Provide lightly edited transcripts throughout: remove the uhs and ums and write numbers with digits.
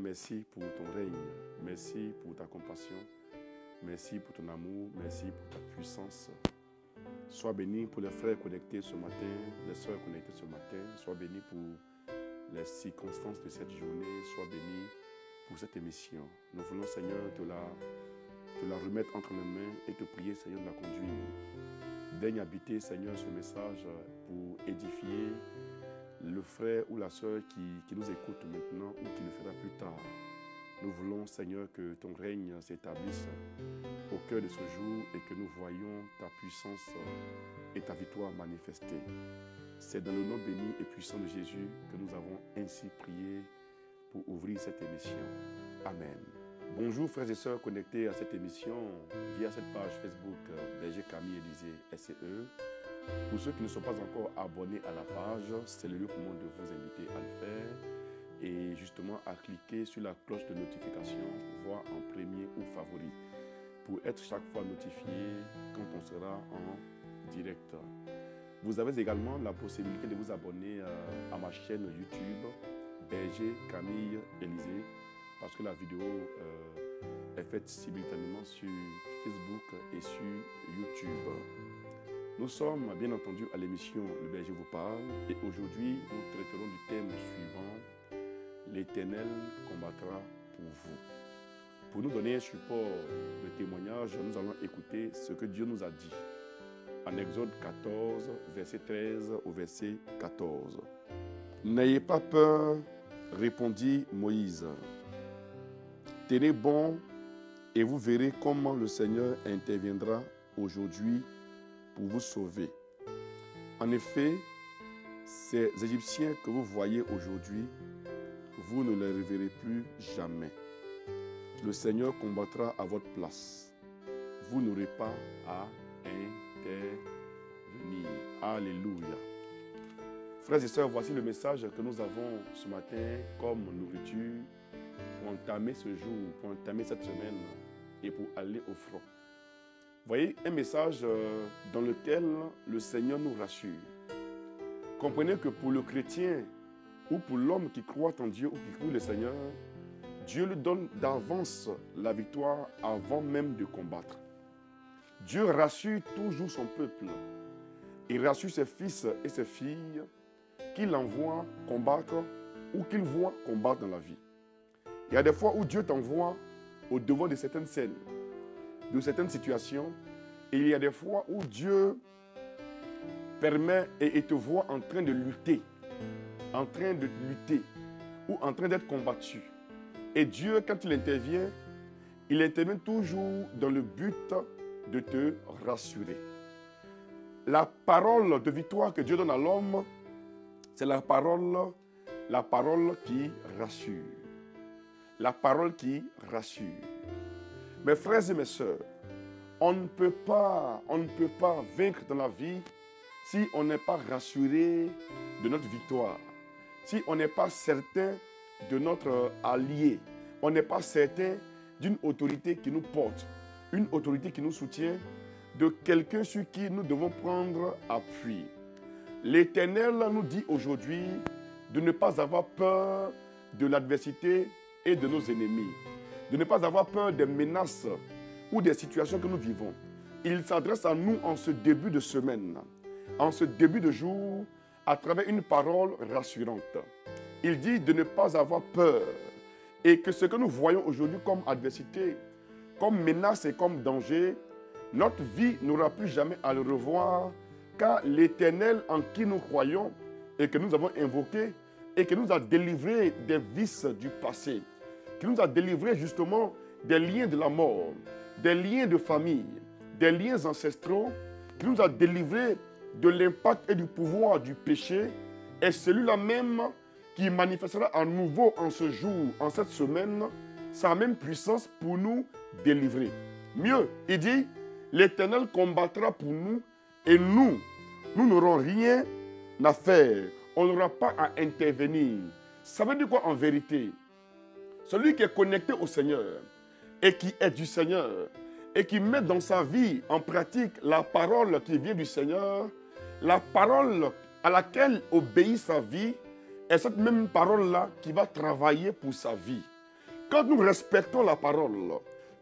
merci pour ton règne. Merci pour ta compassion. Merci pour ton amour. Merci pour ta puissance. Sois béni pour les frères connectés ce matin, les sœurs connectées ce matin. Sois béni pour les circonstances de cette journée. Sois béni pour cette émission. Nous voulons, Seigneur, te la remettre entre nos mains et te prier, Seigneur, de la conduire. Daigne habiter, Seigneur, ce message pour édifier le frère ou la sœur qui nous écoute maintenant ou qui le fera plus tard. Nous voulons, Seigneur, que ton règne s'établisse au cœur de ce jour et que nous voyions ta puissance et ta victoire manifestée. C'est dans le nom béni et puissant de Jésus que nous avons ainsi prié pour ouvrir cette émission. Amen. Bonjour frères et sœurs connectés à cette émission via cette page Facebook Berger Camille Élysée SCE. Pour ceux qui ne sont pas encore abonnés à la page, c'est le lieu pour moi de vous inviter à le faire et justement à cliquer sur la cloche de notification, voire en premier ou favori, pour être chaque fois notifié quand on sera en direct. Vous avez également la possibilité de vous abonner à ma chaîne YouTube Berger Camille Élysée, parce que la vidéo est faite simultanément sur Facebook et sur YouTube. Nous sommes bien entendu à l'émission Le Berger vous parle et aujourd'hui nous traiterons du thème suivant: l'Éternel combattra pour vous. Pour nous donner un support de témoignage, nous allons écouter ce que Dieu nous a dit en Exode 14, verset 13 au verset 14. N'ayez pas peur, répondit Moïse. Tenez bon et vous verrez comment le Seigneur interviendra aujourd'hui pour vous sauver. En effet, ces Égyptiens que vous voyez aujourd'hui, vous ne les reverrez plus jamais. Le Seigneur combattra à votre place. Vous n'aurez pas à intervenir. Alléluia. Frères et sœurs, voici le message que nous avons ce matin comme nourriture pour entamer ce jour, pour entamer cette semaine et pour aller au front. Voyez, un message dans lequel le Seigneur nous rassure. Comprenez que pour le chrétien ou pour l'homme qui croit en Dieu ou qui croit le Seigneur, Dieu lui donne d'avance la victoire avant même de combattre. Dieu rassure toujours son peuple. Il rassure ses fils et ses filles qu'il envoie combattre ou qu'il voit combattre dans la vie. Il y a des fois où Dieu t'envoie au devant de certaines scènes, de certaines situations, et il y a des fois où Dieu permet et te voit en train de lutter, ou en train d'être combattu. Et Dieu, quand il intervient toujours dans le but de te rassurer. La parole de victoire que Dieu donne à l'homme, c'est la parole qui rassure. La parole qui rassure. Mes frères et mes sœurs, on ne peut pas vaincre dans la vie si on n'est pas rassuré de notre victoire, si on n'est pas certain de notre allié, on n'est pas certain d'une autorité qui nous porte, une autorité qui nous soutient, de quelqu'un sur qui nous devons prendre appui. L'Éternel nous dit aujourd'hui de ne pas avoir peur de l'adversité et de nos ennemis, de ne pas avoir peur des menaces ou des situations que nous vivons. Il s'adresse à nous en ce début de semaine, en ce début de jour, à travers une parole rassurante. Il dit de ne pas avoir peur et que ce que nous voyons aujourd'hui comme adversité, comme menace et comme danger, notre vie n'aura plus jamais à le revoir, car l'Éternel en qui nous croyons et que nous avons invoqué et qui nous a délivrés des vices du passé, qui nous a délivrés justement des liens de la mort, des liens de famille, des liens ancestraux, qui nous a délivrés de l'impact et du pouvoir du péché, est celui-là même qui manifestera à nouveau en ce jour, en cette semaine, sa même puissance pour nous délivrer. Mieux, il dit, l'Éternel combattra pour nous et nous n'aurons rien à faire. On n'aura pas à intervenir. Ça veut dire quoi en vérité? Celui qui est connecté au Seigneur et qui est du Seigneur et qui met dans sa vie en pratique la parole qui vient du Seigneur, la parole à laquelle obéit sa vie, est cette même parole-là qui va travailler pour sa vie. Quand nous respectons la parole,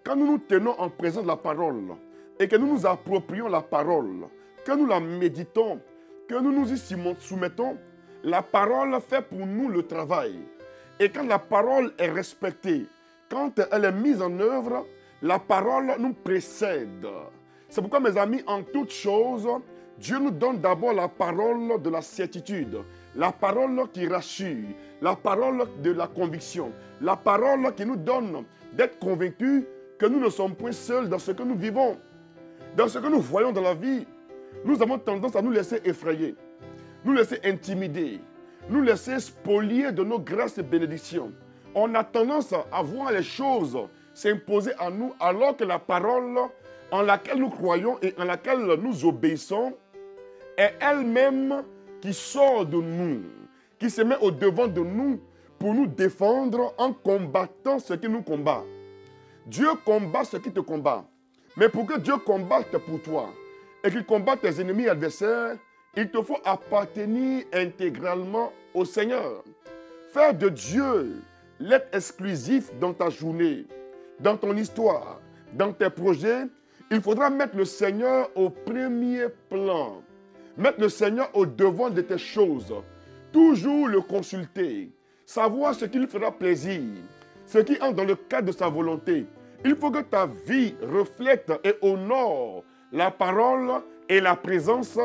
quand nous nous tenons en présence de la parole et que nous nous approprions la parole, que nous la méditons, que nous nous y soumettons, la parole fait pour nous le travail. Et quand la parole est respectée, quand elle est mise en œuvre, la parole nous précède. C'est pourquoi, mes amis, en toutes choses, Dieu nous donne d'abord la parole de la certitude, la parole qui rassure, la parole de la conviction, la parole qui nous donne d'être convaincus que nous ne sommes point seuls dans ce que nous vivons, dans ce que nous voyons dans la vie. Nous avons tendance à nous laisser effrayer, nous laisser intimider, nous laisser spolier de nos grâces et bénédictions. On a tendance à voir les choses s'imposer à nous alors que la parole en laquelle nous croyons et en laquelle nous obéissons est elle-même qui sort de nous, qui se met au devant de nous pour nous défendre en combattant ce qui nous combat. Dieu combat ce qui te combat. Mais pour que Dieu combatte pour toi et qu'il combatte tes ennemis adversaires, il te faut appartenir intégralement au Seigneur. Faire de Dieu l'être exclusif dans ta journée, dans ton histoire, dans tes projets. Il faudra mettre le Seigneur au premier plan. Mettre le Seigneur au devant de tes choses. Toujours le consulter. Savoir ce qui lui fera plaisir. Ce qui entre dans le cadre de sa volonté. Il faut que ta vie reflète et honore la parole et la présence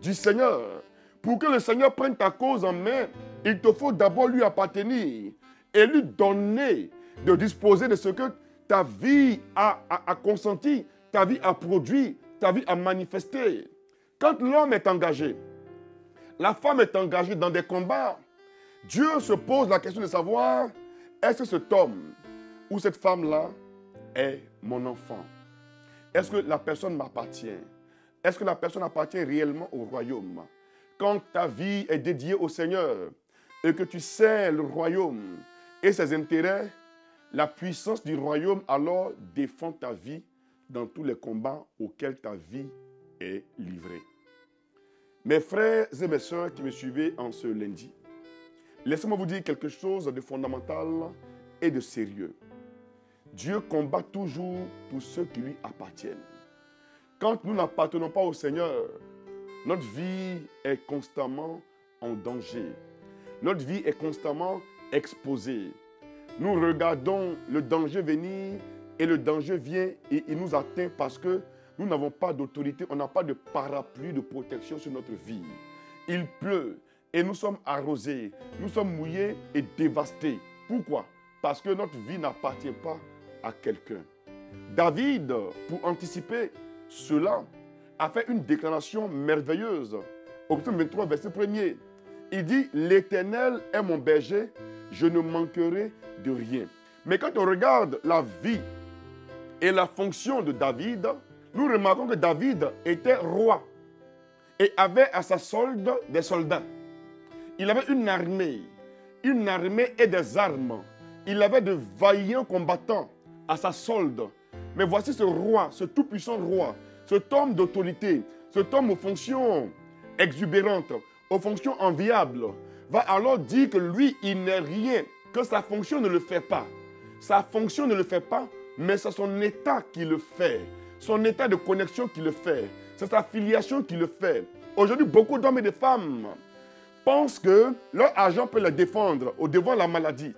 du Seigneur. Pour que le Seigneur prenne ta cause en main, il te faut d'abord lui appartenir et lui donner de disposer de ce que ta vie a consenti, ta vie a produit, ta vie a manifesté. Quand l'homme est engagé, la femme est engagée dans des combats, Dieu se pose la question de savoir, est-ce que cet homme ou cette femme-là est mon enfant? Est-ce que la personne m'appartient? Est-ce que la personne appartient réellement au royaume? Quand ta vie est dédiée au Seigneur et que tu sais le royaume et ses intérêts, la puissance du royaume alors défend ta vie dans tous les combats auxquels ta vie est livrée. Mes frères et mes sœurs qui me suivez en ce lundi, laissez-moi vous dire quelque chose de fondamental et de sérieux. Dieu combat toujours pour ceux qui lui appartiennent. Quand nous n'appartenons pas au Seigneur, notre vie est constamment en danger. Notre vie est constamment exposée. Nous regardons le danger venir et le danger vient et il nous atteint parce que nous n'avons pas d'autorité, on n'a pas de parapluie de protection sur notre vie. Il pleut et nous sommes arrosés, nous sommes mouillés et dévastés. Pourquoi? Parce que notre vie n'appartient pas à quelqu'un. David, pour anticiper cela, a fait une déclaration merveilleuse. Au psaume 23, verset 1er, il dit « L'Éternel est mon berger, je ne manquerai de rien. » Mais quand on regarde la vie et la fonction de David, nous remarquons que David était roi et avait à sa solde des soldats. Il avait une armée et des armes. Il avait de vaillants combattants à sa solde. Mais voici ce roi, ce tout-puissant roi, cet homme d'autorité, cet homme aux fonctions exubérantes, aux fonctions enviables, va alors dire que lui, il n'est rien, que sa fonction ne le fait pas. Sa fonction ne le fait pas, mais c'est son état qui le fait. Son état de connexion qui le fait. C'est sa filiation qui le fait. Aujourd'hui, beaucoup d'hommes et de femmes pensent que leur argent peut les défendre au devant de la maladie.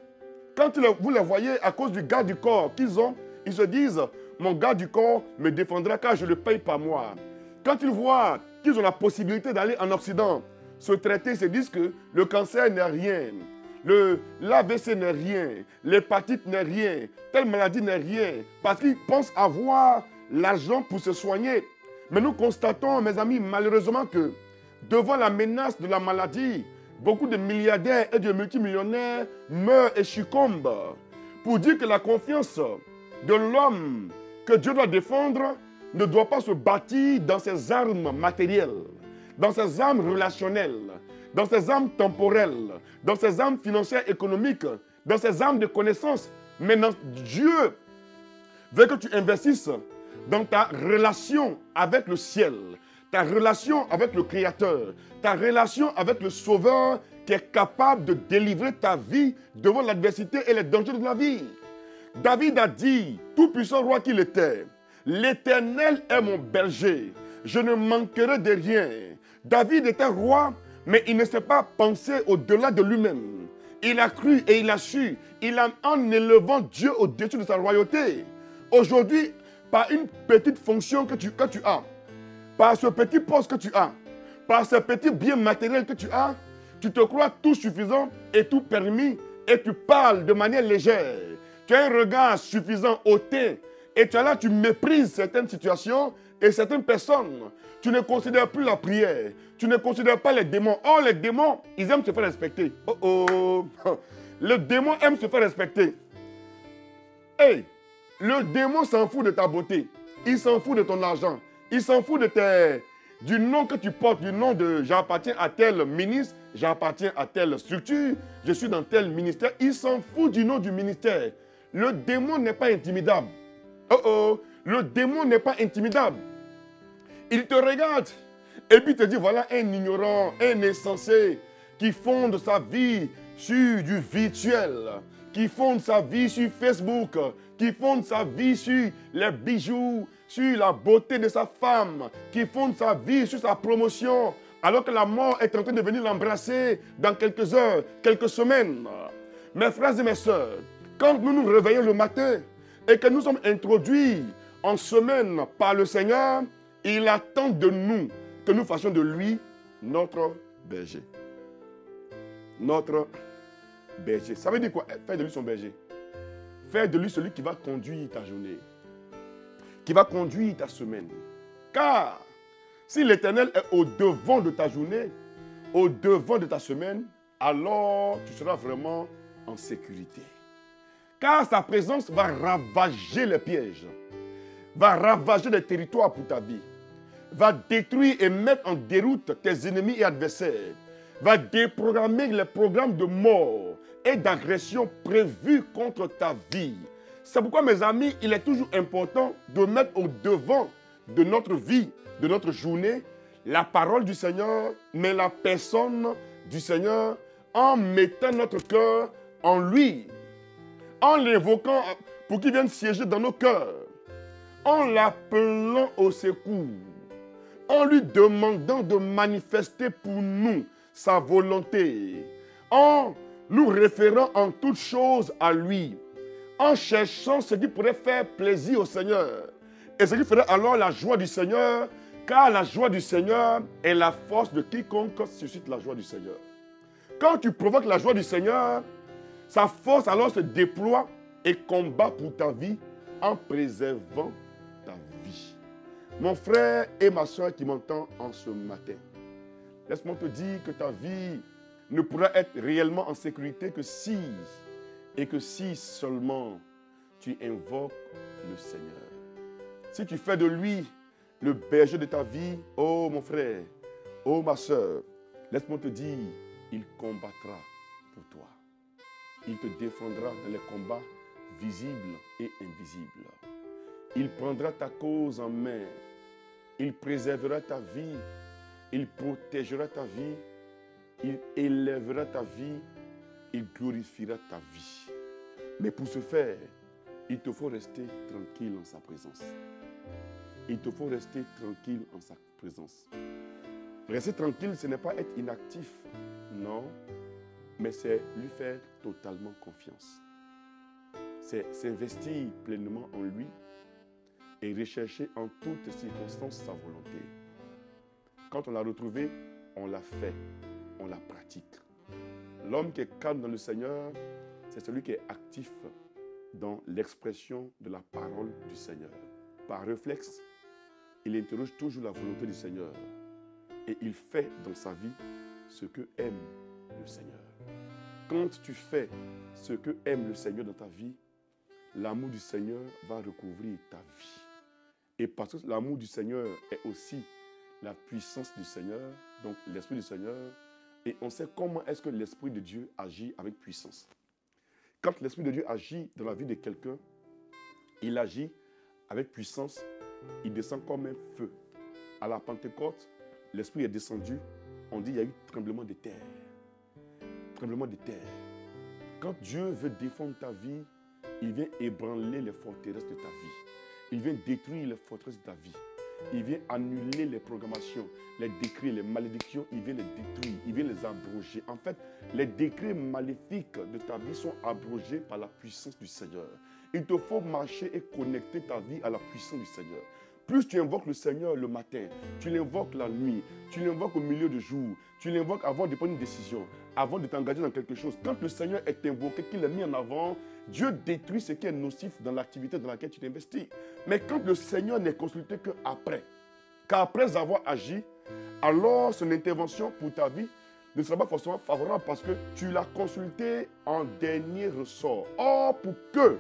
Quand vous les voyez à cause du garde du corps qu'ils ont, ils se disent « Mon garde du corps me défendra car je ne le paye pas moi ». Quand ils voient qu'ils ont la possibilité d'aller en Occident, se traiter, ils se disent que le cancer n'est rien, l'AVC n'est rien, l'hépatite n'est rien, telle maladie n'est rien, parce qu'ils pensent avoir l'argent pour se soigner. Mais nous constatons, mes amis, malheureusement que devant la menace de la maladie, beaucoup de milliardaires et de multimillionnaires meurent et succombent. Pour dire que la confiance de l'homme que Dieu doit défendre ne doit pas se bâtir dans ses armes matérielles, dans ses armes relationnelles, dans ses armes temporelles, dans ses armes financières économiques, dans ses armes de connaissance. Mais Dieu veut que tu investisses dans ta relation avec le ciel, ta relation avec le Créateur, ta relation avec le Sauveur qui est capable de délivrer ta vie devant l'adversité et les dangers de la vie. David a dit, tout-puissant roi qu'il était, l'Éternel est mon berger, je ne manquerai de rien. David était roi, mais il ne s'est pas pensé au-delà de lui-même. Il a cru et il a su, en élevant Dieu au-dessus de sa royauté. Aujourd'hui, par une petite fonction que tu as, par ce petit poste que tu as, par ce petit bien matériel que tu as, tu te crois tout suffisant et tout permis et tu parles de manière légère. Tu as un regard suffisant, hautain, et tu es là, tu méprises certaines situations et certaines personnes. Tu ne considères plus la prière, tu ne considères pas les démons. Or, les démons, ils aiment se faire respecter. Oh oh, le démon aime se faire respecter. Hey, le démon s'en fout de ta beauté, il s'en fout de ton argent, il s'en fout du nom que tu portes, du nom de j'appartiens à tel ministre, j'appartiens à telle structure, je suis dans tel ministère. Il s'en fout du nom du ministère. Le démon n'est pas intimidable. Oh oh, le démon n'est pas intimidable. Il te regarde et puis te dit voilà un ignorant, un insensé qui fonde sa vie sur du virtuel, qui fonde sa vie sur Facebook, qui fonde sa vie sur les bijoux, sur la beauté de sa femme, qui fonde sa vie sur sa promotion, alors que la mort est en train de venir l'embrasser dans quelques heures, quelques semaines. Mes frères et mes sœurs, quand nous nous réveillons le matin et que nous sommes introduits en semaine par le Seigneur, il attend de nous que nous fassions de lui notre berger. Notre berger. Ça veut dire quoi? Faire de lui son berger. Faire de lui celui qui va conduire ta journée, qui va conduire ta semaine. Car si l'Éternel est au-devant de ta journée, au-devant de ta semaine, alors tu seras vraiment en sécurité. Car sa présence va ravager les pièges, va ravager les territoires pour ta vie, va détruire et mettre en déroute tes ennemis et adversaires, va déprogrammer les programmes de mort et d'agression prévus contre ta vie. C'est pourquoi, mes amis, il est toujours important de mettre au devant de notre vie, de notre journée, la parole du Seigneur, mais la personne du Seigneur, en mettant notre cœur en lui, en l'invoquant pour qu'il vienne siéger dans nos cœurs, en l'appelant au secours, en lui demandant de manifester pour nous sa volonté, en nous référant en toutes choses à lui, en cherchant ce qui pourrait faire plaisir au Seigneur et ce qui ferait alors la joie du Seigneur, car la joie du Seigneur est la force de quiconque suscite la joie du Seigneur. Quand tu provoques la joie du Seigneur, sa force alors se déploie et combat pour ta vie en préservant ta vie. Mon frère et ma soeur qui m'entend en ce matin, laisse-moi te dire que ta vie ne pourra être réellement en sécurité que si seulement tu invoques le Seigneur. Si tu fais de lui le berger de ta vie, oh mon frère, oh ma soeur, laisse-moi te dire, il combattra pour toi. Il te défendra dans les combats visibles et invisibles. Il prendra ta cause en main. Il préservera ta vie. Il protégera ta vie. Il élèvera ta vie. Il glorifiera ta vie. Mais pour ce faire, il te faut rester tranquille en sa présence. Il te faut rester tranquille en sa présence. Rester tranquille, ce n'est pas être inactif. Non. Mais c'est lui faire totalement confiance. C'est s'investir pleinement en lui et rechercher en toutes circonstances sa volonté. Quand on l'a retrouvé, on l'a fait, on la pratique. L'homme qui est calme dans le Seigneur, c'est celui qui est actif dans l'expression de la parole du Seigneur. Par réflexe, il interroge toujours la volonté du Seigneur et il fait dans sa vie ce que aime le Seigneur. Quand tu fais ce que aime le Seigneur dans ta vie, l'amour du Seigneur va recouvrir ta vie. Et parce que l'amour du Seigneur est aussi la puissance du Seigneur, donc l'Esprit du Seigneur, et on sait comment est-ce que l'Esprit de Dieu agit avec puissance. Quand l'Esprit de Dieu agit dans la vie de quelqu'un, il agit avec puissance, il descend comme un feu. À la Pentecôte, l'Esprit est descendu, on dit qu'il y a eu tremblement de terre. Tremblement de terre. Quand Dieu veut défendre ta vie, il vient ébranler les forteresses de ta vie. Il vient détruire les forteresses de ta vie. Il vient annuler les programmations, les décrets, les malédictions. Il vient les détruire, il vient les abroger. En fait, les décrets maléfiques de ta vie sont abrogés par la puissance du Seigneur. Il te faut marcher et connecter ta vie à la puissance du Seigneur. Plus tu invoques le Seigneur le matin, tu l'invoques la nuit, tu l'invoques au milieu du jour, tu l'invoques avant de prendre une décision, avant de t'engager dans quelque chose. Quand le Seigneur est invoqué, qu'il est mis en avant, Dieu détruit ce qui est nocif dans l'activité dans laquelle tu t'investis. Mais quand le Seigneur n'est consulté qu'après avoir agi, alors son intervention pour ta vie ne sera pas forcément favorable parce que tu l'as consulté en dernier ressort. Or, pour que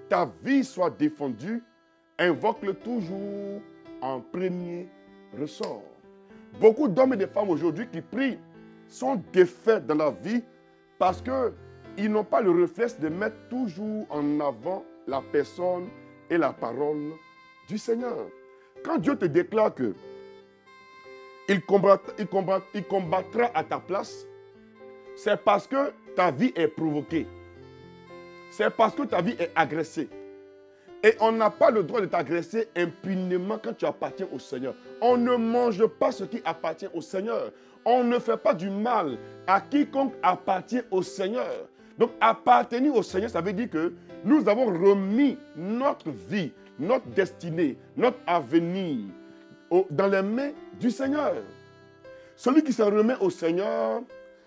ta vie soit défendue, invoque-le toujours en premier ressort. Beaucoup d'hommes et de femmes aujourd'hui qui prient sont défaits dans la vie parce qu'ils n'ont pas le réflexe de mettre toujours en avant la personne et la parole du Seigneur. Quand Dieu te déclare qu'il combattra à ta place, c'est parce que ta vie est provoquée. C'est parce que ta vie est agressée. Et on n'a pas le droit de t'agresser impunément quand tu appartiens au Seigneur. On ne mange pas ce qui appartient au Seigneur. On ne fait pas du mal à quiconque appartient au Seigneur. Donc appartenir au Seigneur, ça veut dire que nous avons remis notre vie, notre destinée, notre avenir dans les mains du Seigneur. Celui qui se remet au Seigneur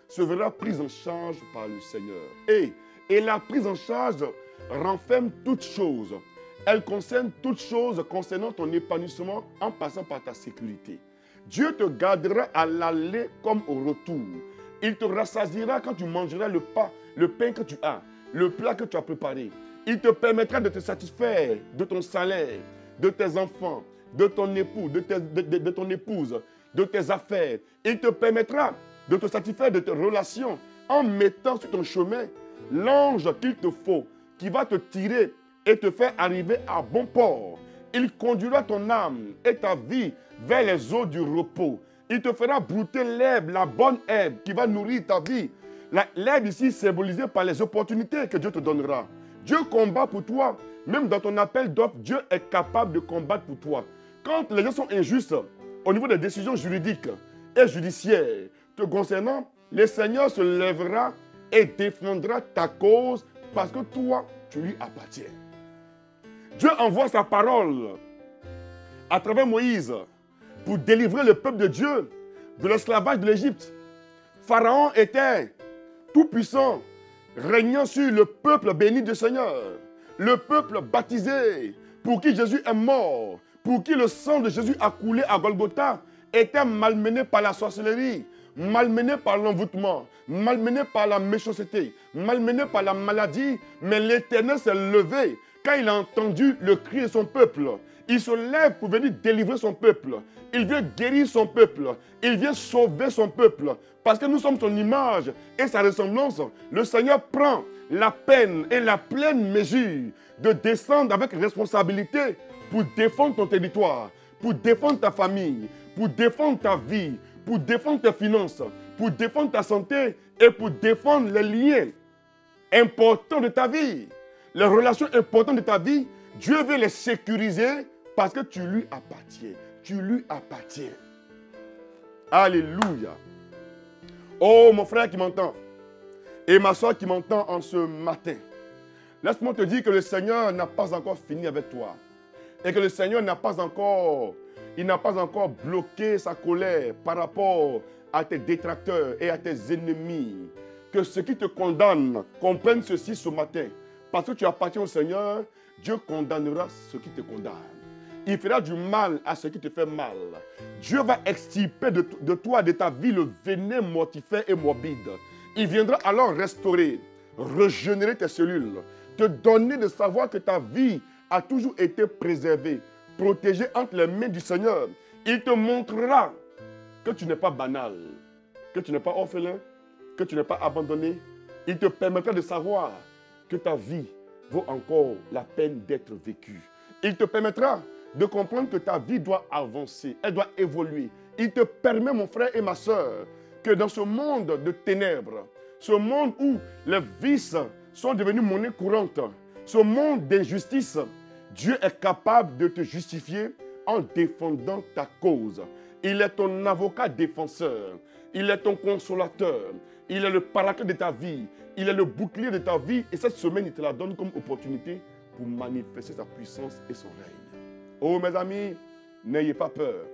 se verra pris en charge par le Seigneur. Et la prise en charge renferme toutes choses. Elle concerne toutes choses concernant ton épanouissement en passant par ta sécurité. Dieu te gardera à l'aller comme au retour. Il te rassasiera quand tu mangeras le pain que tu as, le plat que tu as préparé. Il te permettra de te satisfaire de ton salaire, de tes enfants, de ton époux, de ton épouse, de tes affaires. Il te permettra de te satisfaire de tes relations en mettant sur ton chemin l'ange qu'il te faut, qui va te tirer et te faire arriver à bon port. Il conduira ton âme et ta vie vers les eaux du repos. Il te fera brouter l'herbe, la bonne herbe qui va nourrir ta vie. L'herbe ici symbolisée par les opportunités que Dieu te donnera. Dieu combat pour toi. Même dans ton appel d'offres, Dieu est capable de combattre pour toi. Quand les gens sont injustes au niveau des décisions juridiques et judiciaires te concernant, le Seigneur se lèvera et défendra ta cause parce que toi, tu lui appartiens. Dieu envoie sa parole à travers Moïse pour délivrer le peuple de Dieu de l'esclavage de l'Égypte. Pharaon était tout puissant, régnant sur le peuple béni du Seigneur, le peuple baptisé, pour qui Jésus est mort, pour qui le sang de Jésus a coulé à Golgotha, était malmené par la sorcellerie, malmené par l'envoûtement, malmené par la méchanceté, malmené par la maladie, mais l'Éternel s'est levé quand il a entendu le cri de son peuple. Il se lève pour venir délivrer son peuple. Il vient guérir son peuple. Il vient sauver son peuple. Parce que nous sommes son image et sa ressemblance. Le Seigneur prend la peine et la pleine mesure de descendre avec responsabilité pour défendre ton territoire, pour défendre ta famille, pour défendre ta vie, pour défendre tes finances, pour défendre ta santé et pour défendre les liens importants de ta vie. Les relations importantes de ta vie, Dieu veut les sécuriser parce que tu lui appartiens. Tu lui appartiens. Alléluia. Oh, mon frère qui m'entend et ma soeur qui m'entend en ce matin, laisse-moi te dire que le Seigneur n'a pas encore fini avec toi. Et que le Seigneur n'a pas encore bloqué sa colère par rapport à tes détracteurs et à tes ennemis. Que ceux qui te condamnent comprennent ceci ce matin. Parce que tu appartiens au Seigneur, Dieu condamnera ceux qui te condamnent. Il fera du mal à ceux qui te font mal. Dieu va extirper de toi, de ta vie, le venin mortifère et morbide. Il viendra alors restaurer, régénérer tes cellules, te donner de savoir que ta vie a toujours été préservée, protégée entre les mains du Seigneur. Il te montrera que tu n'es pas banal, que tu n'es pas orphelin, que tu n'es pas abandonné. Il te permettra de savoir que ta vie vaut encore la peine d'être vécue. Il te permettra de comprendre que ta vie doit avancer, elle doit évoluer. Il te permet, mon frère et ma soeur, que dans ce monde de ténèbres, ce monde où les vices sont devenus monnaie courante, ce monde d'injustice, Dieu est capable de te justifier en défendant ta cause. Il est ton avocat défenseur. Il est ton consolateur. Il est le paraclet de ta vie. Il est le bouclier de ta vie. Et cette semaine, il te la donne comme opportunité pour manifester sa puissance et son règne. Oh mes amis, n'ayez pas peur.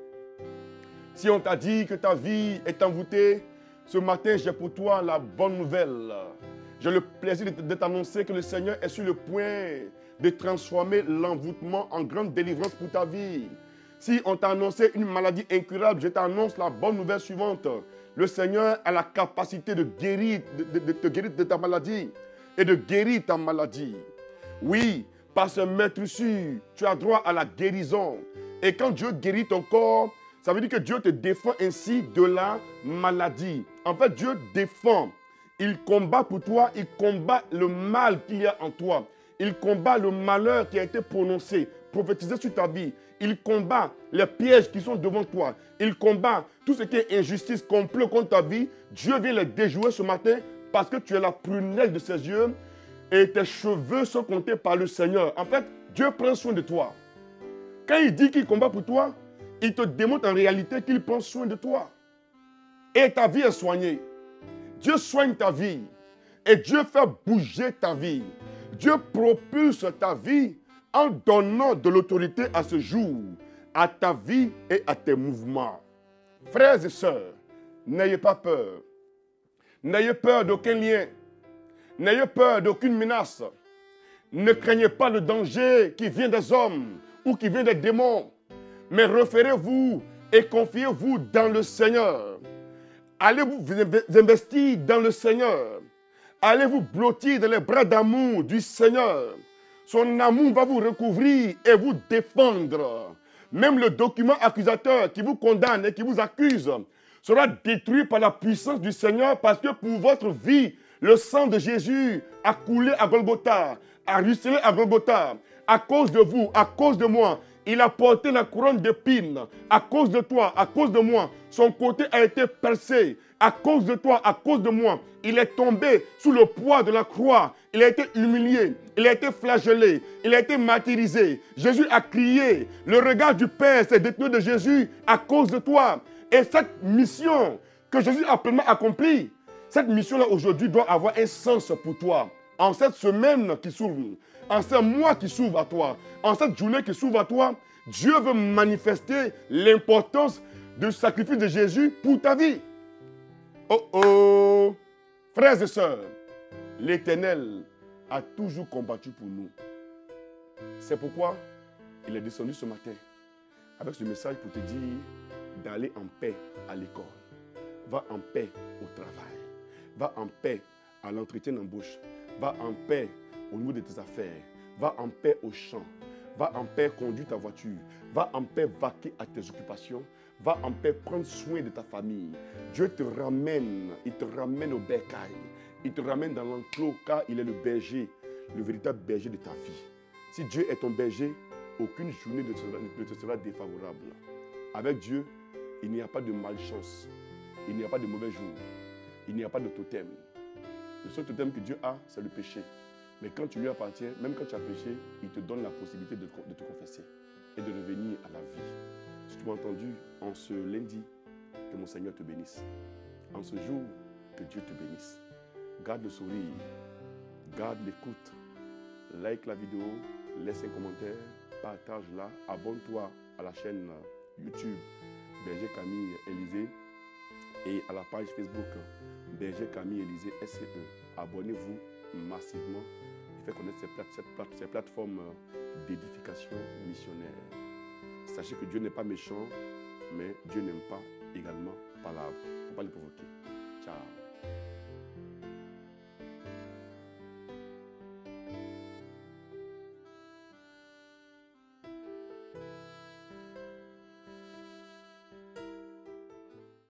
Si on t'a dit que ta vie est envoûtée, ce matin, j'ai pour toi la bonne nouvelle. J'ai le plaisir de t'annoncer que le Seigneur est sur le point de transformer l'envoûtement en grande délivrance pour ta vie. Si on t'a annoncé une maladie incurable, je t'annonce la bonne nouvelle suivante. Le Seigneur a la capacité de guérir, de te guérir de ta maladie et de guérir ta maladie. Oui, par ce maître-sûr, tu as droit à la guérison. Et quand Dieu guérit ton corps, ça veut dire que Dieu te défend ainsi de la maladie. En fait, Dieu défend. Il combat pour toi, il combat le mal qu'il y a en toi. Il combat le malheur qui a été prononcé, prophétisé sur ta vie. Il combat les pièges qui sont devant toi. Il combat tout ce qui est injustice, complot contre ta vie. Dieu vient les déjouer ce matin parce que tu es la prunelle de ses yeux et tes cheveux sont comptés par le Seigneur. En fait, Dieu prend soin de toi. Quand il dit qu'il combat pour toi, il te démontre en réalité qu'il prend soin de toi. Et ta vie est soignée. Dieu soigne ta vie. Et Dieu fait bouger ta vie. Dieu propulse ta vie en donnant de l'autorité à ce jour, à ta vie et à tes mouvements. Frères et sœurs, n'ayez pas peur. N'ayez peur d'aucun lien. N'ayez peur d'aucune menace. Ne craignez pas le danger qui vient des hommes ou qui vient des démons. Mais référez-vous et confiez-vous dans le Seigneur. Allez vous investir dans le Seigneur. Allez vous blottir dans les bras d'amour du Seigneur. Son amour va vous recouvrir et vous défendre. Même le document accusateur qui vous condamne et qui vous accuse sera détruit par la puissance du Seigneur parce que pour votre vie, le sang de Jésus a coulé à Golgotha, a ruisselé à Golgotha. À cause de vous, à cause de moi, il a porté la couronne d'épines. À cause de toi, à cause de moi, son côté a été percé. À cause de toi, à cause de moi, il est tombé sous le poids de la croix. Il a été humilié, il a été flagellé, il a été martyrisé. Jésus a crié. Le regard du Père s'est détourné de Jésus à cause de toi. Et cette mission que Jésus a pleinement accomplie, cette mission-là aujourd'hui doit avoir un sens pour toi. En cette semaine qui s'ouvre, en ce mois qui s'ouvre à toi, en cette journée qui s'ouvre à toi, Dieu veut manifester l'importance du sacrifice de Jésus pour ta vie. Oh oh! Frères et sœurs, l'Éternel a toujours combattu pour nous. C'est pourquoi il est descendu ce matin avec ce message pour te dire d'aller en paix à l'école. Va en paix au travail. Va en paix à l'entretien d'embauche. Va en paix au niveau de tes affaires. Va en paix au champ. Va en paix conduire ta voiture. Va en paix vaquer à tes occupations. Va en paix prendre soin de ta famille. Dieu te ramène, il te ramène au bercail. Il te ramène dans l'enclos car il est le berger, le véritable berger de ta vie. Si Dieu est ton berger, aucune journée ne te sera défavorable. Avec Dieu, il n'y a pas de malchance. Il n'y a pas de mauvais jour. Il n'y a pas de totem. Le seul totem que Dieu a, c'est le péché. Mais quand tu lui appartiens, même quand tu as péché, il te donne la possibilité de te confesser et de revenir à la vie. Si tu m'as entendu en ce lundi, que mon Seigneur te bénisse. En ce jour, que Dieu te bénisse. Garde le sourire, garde l'écoute, like la vidéo, laisse un commentaire, partage-la, abonne-toi à la chaîne YouTube Berger Camille Élysée et à la page Facebook Berger Camille Élysée SCE. Abonnez-vous massivement et faites connaître ces plateformes d'édification missionnaire. Sachez que Dieu n'est pas méchant, mais Dieu n'aime pas également palabre. Il ne faut pas le provoquer. Ciao.